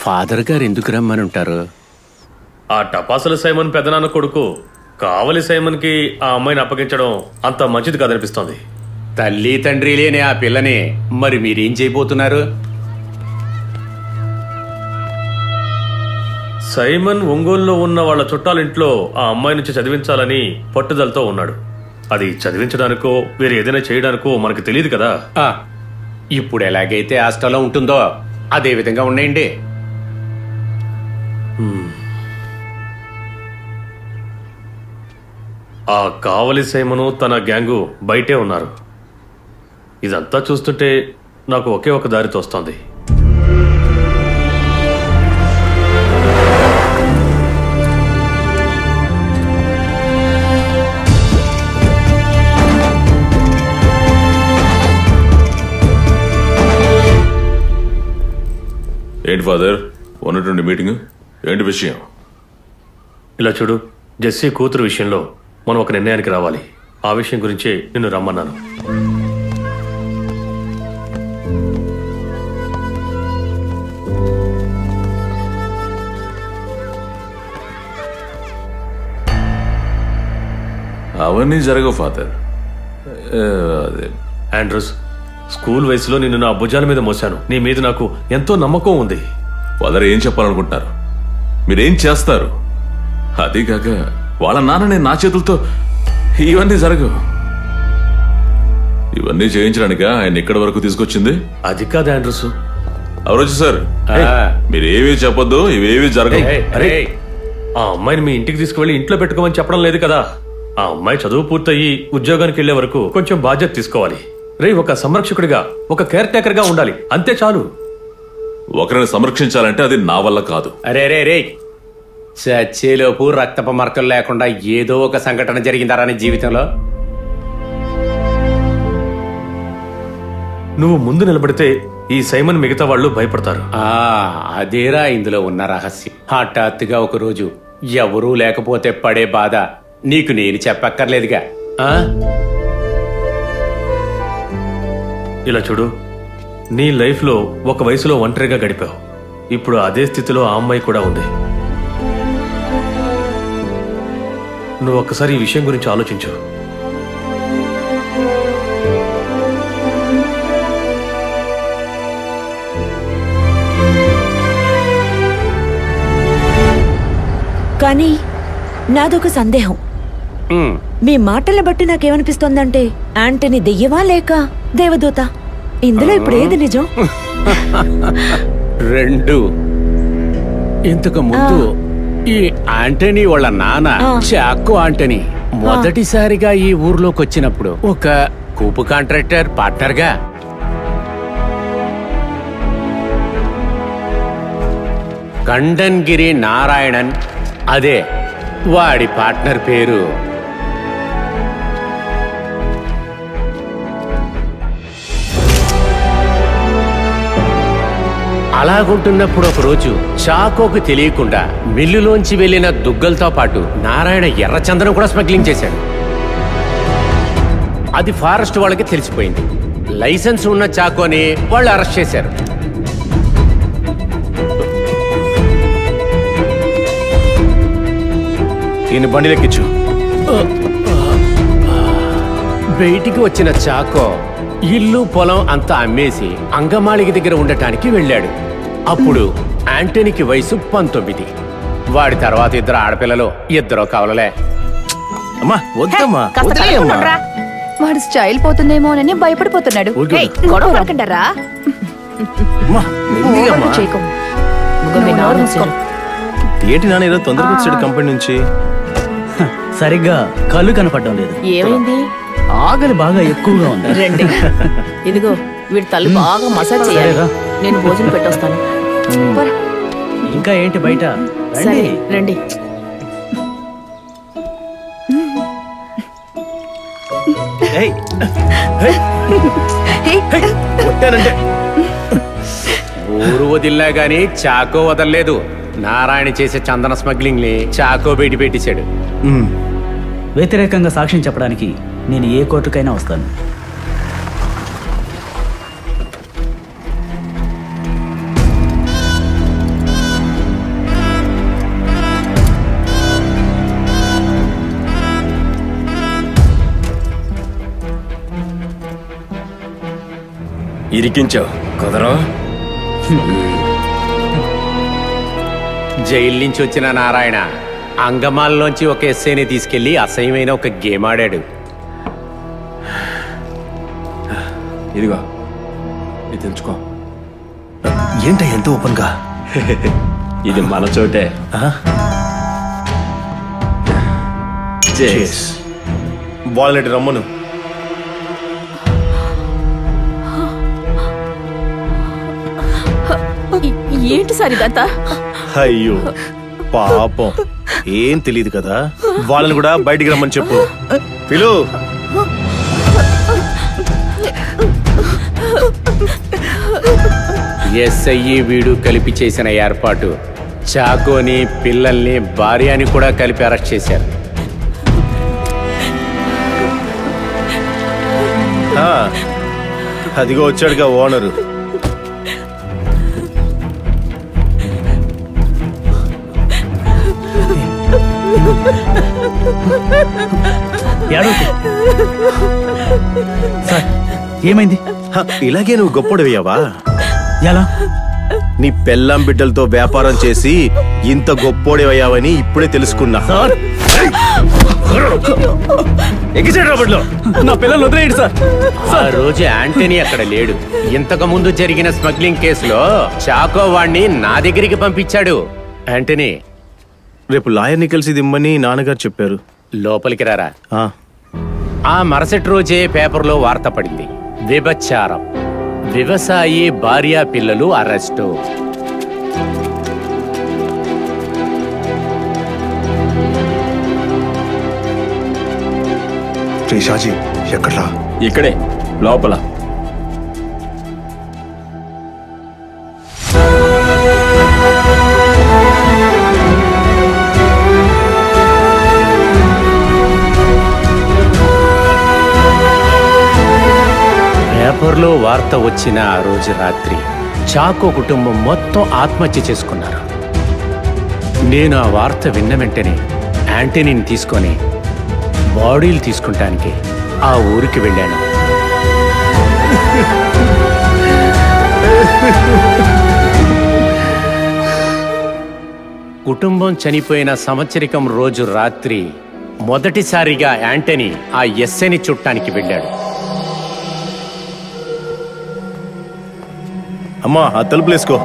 Father గారు ఎందుకు రమ్మని ఉంటారు? ఆ టపాసుల సైమన్ పెదనాన్న కొడుకు కావలి సైమన్కి ఆ అమ్మాయిని అప్పగించడం అంత మంచిది కాదనిపిస్తోంది. తల్లి తండ్రి లేని ఆ పిల్లని మరి మీరేం చేయబోతున్నారు? సైమన్ ఒంగోలులో ఉన్న వాళ్ళ చుట్టాలింట్లో ఆ అమ్మాయి నుంచి చదివించాలని పట్టుదలతో ఉన్నాడు. అది చదివించడానికో వేరే ఏదైనా చేయడానికో మనకు తెలియదు కదా. ఇప్పుడు ఎలాగైతే హాస్టల్లో ఉంటుందో అదే విధంగా ఉన్నాయండి. ఆ కావలి సైమను తన గ్యాంగు బయటే ఉన్నారు. ఇదంతా చూస్తుంటే నాకు ఒకే ఒక దారి తోస్తోంది. ఏంటి ఫాదర్ ఉన్నటువంటి మీటింగ్ ఏంటి విషయం? ఇలా చూడు, జెస్సీ కూతురు విషయంలో మనం ఒక నిర్ణయానికి రావాలి. ఆ విషయం గురించే నిన్ను రమ్మన్నాను. అవన్నీ జరగవు ఫాదర్. ఆండ్రూస్, స్కూల్ వయసులో నిన్ను నా భుజాల మీద మోసాను. నీ మీద నాకు ఎంతో నమ్మకం ఉంది. ఫాదర్ ఏం చెప్పాలనుకుంటున్నారు? మీరేం చేస్తారు? అది కాక వాళ్ళ నాన్నని నా చేతులతో ఇవన్నీ జరగవు. ఇవన్నీ చేయించడానిక ఆయన ఇక్కడి వరకు తీసుకొచ్చింది? అది కాదు ఆండ్రూస్. అవరొచ్చు సార్, మీరేమీ చెప్పొద్దు, ఇవేవి జరగవు. అరే, ఆ అమ్మాయిని మీ ఇంటికి తీసుకువెళ్ళి ఇంట్లో పెట్టుకోమని చెప్పడం లేదు కదా. ఆ అమ్మాయి చదువు పూర్తయి ఉద్యోగానికి వెళ్లే వరకు కొంచెం బాధ్యత తీసుకోవాలి. రే, ఒక సంరక్షకుడిగా, ఒక కేర్ టేకర్ గా ఉండాలి, అంతే చాలు. ఒకరిని సంరక్షించాలంటే అది నా వల్ల కాదు. అరే రే రే, చచ్చేలోపు రక్తపు మరకలు లేకుండా ఏదో ఒక సంఘటన జరిగిందారా నీ జీవితంలో? నువ్వు ముందు నిలబడితే ఈ సైమన్ మిగతా వాళ్ళు భయపడతారు. అదేరా ఇందులో ఉన్న రహస్యం. హఠాత్తుగా ఒక రోజు ఎవరూ లేకపోతే పడే బాధ నీకు నేను చెప్పక్కర్లేదుగా. ఇలా చూడు, నీ లైఫ్ లో ఒక వయసులో ఒంటరిగా గడిపావు. ఇప్పుడు అదే స్థితిలో ఆ అమ్మాయి కూడా ఉంది. నువ్వు ఒక్కసారి ఈ విషయం గురించి ఆలోచించు. కానీ నాదొక సందేహం. మీ మాటలను బట్టి నాకేమనిపిస్తోందంటే యాంటనీ దెయ్యమా లేక దేవదూత? ఇందులో ఇప్పుడు ఏది నిజం? రెండు. ఇంతకు ముందు ఈ యాంటనీ వాళ్ళ నాన్న చాకో యాంటనీ మొదటిసారిగా ఈ ఊర్లోకి వచ్చినప్పుడు ఒక కూపు కాంట్రాక్టర్ పార్ట్నర్ గా కండన్గిరి నారాయణన్, అదే వాడి పార్ట్నర్ పేరు. అలాగుంటున్నప్పుడు ఒకరోజు చాకోకు తెలియకుండా మిల్లులోంచి వెళ్లిన దుగ్గలతో పాటు నారాయణ ఎర్రచందనం కూడా స్మగ్లింగ్ చేశాడు. అది ఫారెస్ట్ వాళ్ళకి తెలిసిపోయింది. లైసెన్స్ ఉన్న చాకోని వాళ్ళు అరెస్ట్ చేశారు. ఈయన బండిలెక్కించు. బయటికి వచ్చిన చాకో ఇల్లు పొలం అంతా అమ్మేసి అంగమాళికి దగ్గర ఉండటానికి వెళ్ళాడు. అప్పుడు యాంటనీకి వయసు 19. వాడి తర్వాత ఇద్దరు ఆడపిల్లలు, ఇద్దరు కవలలే. అమ్మా వద్దమ్మా, వాడు స్టైల్ పోతుందేమోనని భయపడిపోతున్నాడు. గొడవ పడకండారా. ఏంటి నాన్న ఈరోజు తొందరగా వచ్చాడు కంపెనీ నుంచి? సరిగ్గా కళ్ళు కనపడడం లేదు. ఏమైంది? ఆకలి బాగా ఎక్కువగా ఉంది. రండి, ఇదిగో వీడి తల్లి బాగా మసాజ్ చేయాలి. నేను భోజనం పెట్టొస్తాను. ఇంకా ఏంటి బయట? సరే రండి. ఊరు వదిలినా గాని చాకో వదలలేదు. నారాయణ చేసే చందన స్మగ్లింగ్ ని చాకో బయట పెట్టేశాడు. వ్యతిరేకంగా సాక్ష్యం చెప్పడానికి నేను ఏ కోర్టుకైనా వస్తాను. ఇరికించావు కుదరా? జైలు నుంచి వచ్చిన నారాయణ అంగమాల్లోంచి ఒక ఎస్ఐని తీసుకెళ్లి అసహ్యమైన ఒక గేమ్ ఆడాడు. ఇదిగో ఇది తెచ్చుకో. ఏంట ఎంత ఓపెన్ గా? ఇది మన చోటే. బాలెట్ రమ్మను. ఏంటి సార్ ఇదంతా? అయ్యో పాపం, ఏం తెలియదు కదా, వాళ్ళని కూడా బయటికి రమ్మని చెప్పు. పిలు. ఎస్ఐ వీడు కలిపి చేసిన ఏర్పాటు చాకోని, పిల్లల్ని, భార్యని కూడా కలిపి అరెస్ట్ చేశారు. అదిగో వచ్చాడుగా ఓనరు. సార్ ఏమైంది? ఇలాగే నువ్వు గొప్పడవయ్యావా? ఎలా? నీ పెళ్ళాం బిడ్డలతో వ్యాపారం చేసి ఇంత గొప్పోడేవయ్యావని ఇప్పుడే తెలుసుకున్నా. నా పిల్లలు వదిలేయండి సార్. ఆ రోజు యాంటనీ అక్కడ లేడు. ఇంతకు ముందు జరిగిన స్మగ్లింగ్ కేసులో చాకో వాణ్ణి నా దగ్గరికి పంపించాడు. యాంటనీ, రేపు లాయర్ని కలిసి దిమ్మని నాన్నగారు చెప్పారు. లోపలికి రారా. ఆ మరుసటి రోజే పేపర్లో వార్త పడింది. విభచారం, వ్యవసాయి భార్య పిల్లలు అరెస్టు. షాజీ ఎక్కడ్రా? ఇక్కడే లోపల. పేపర్లో వార్త వచ్చిన ఆ రోజు రాత్రి చాకో కుటుంబం మొత్తం ఆత్మహత్య చేసుకున్నారు. నేను ఆ వార్త విన్న వెంటనే యాంటనీని తీసుకొని బాడీలు తీసుకుంటానికి ఆ ఊరికి వెళ్ళాను. కుటుంబం చనిపోయిన సంవత్సరికం రోజు రాత్రి మొదటిసారిగా యాంటనీ ఆ ఎస్ఐని చుట్టానికి వెళ్ళాడు. అమ్మా, ఆ తలుపులేసుకో.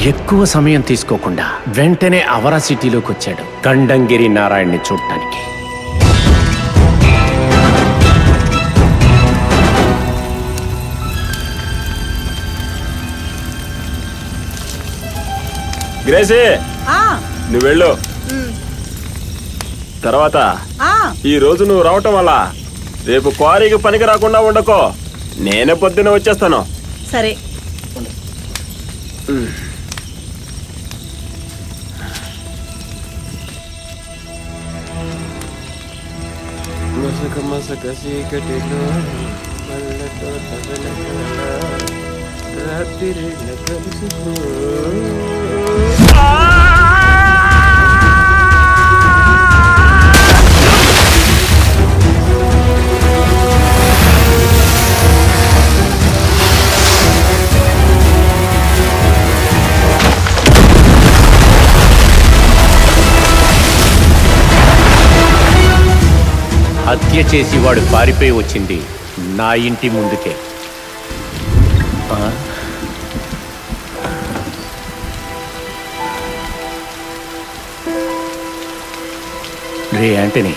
ఎక్కువ సమయం తీసుకోకుండా వెంటనే అవరా సిటీలోకి వచ్చాడు గండంగిరి నారాయణ్ని చూడటానికి. గ్రేసీ, నువ్వు వెళ్ళు. తర్వాత ఈ రోజు నువ్వు రావటం వల్ల రేపు క్వారీకి పనికి రాకుండా ఉండకో. నేనే పొద్దున్న వచ్చేస్తాను. సరే. మసక మసక చీకటిలో మల్లెతో తగలగా రాత్రి కలిసిపో. హత్య చేసి వాడు పారిపోయి వచ్చింది నా ఇంటి ముందుకే. రే యాంటనీ,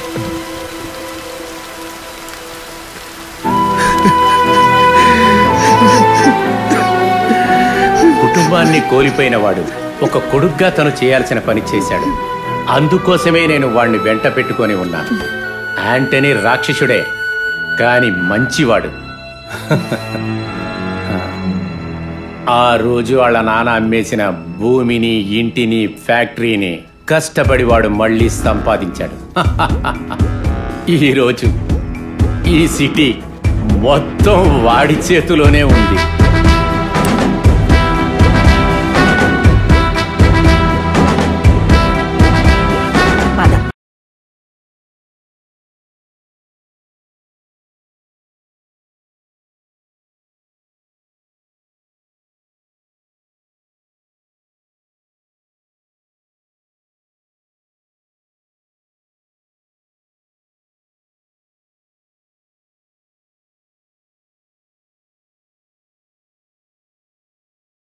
కుటుంబాన్ని కోల్పోయిన వాడు ఒక కొడుగ్గా తను చేయాల్సిన పని చేశాడు. అందుకోసమే నేను వాణ్ణి వెంట పెట్టుకొని ఉన్నాను. యాంటనీ రాక్షసుడే కాని మంచివాడు. ఆ రోజు వాళ్ళ నాన్న అమ్మేసిన భూమిని, ఇంటిని, ఫ్యాక్టరీని కష్టపడి వాడు మళ్ళీ సంపాదించాడు. ఈరోజు ఈ సిటీ మొత్తం వాడి చేతిలోనే ఉంది.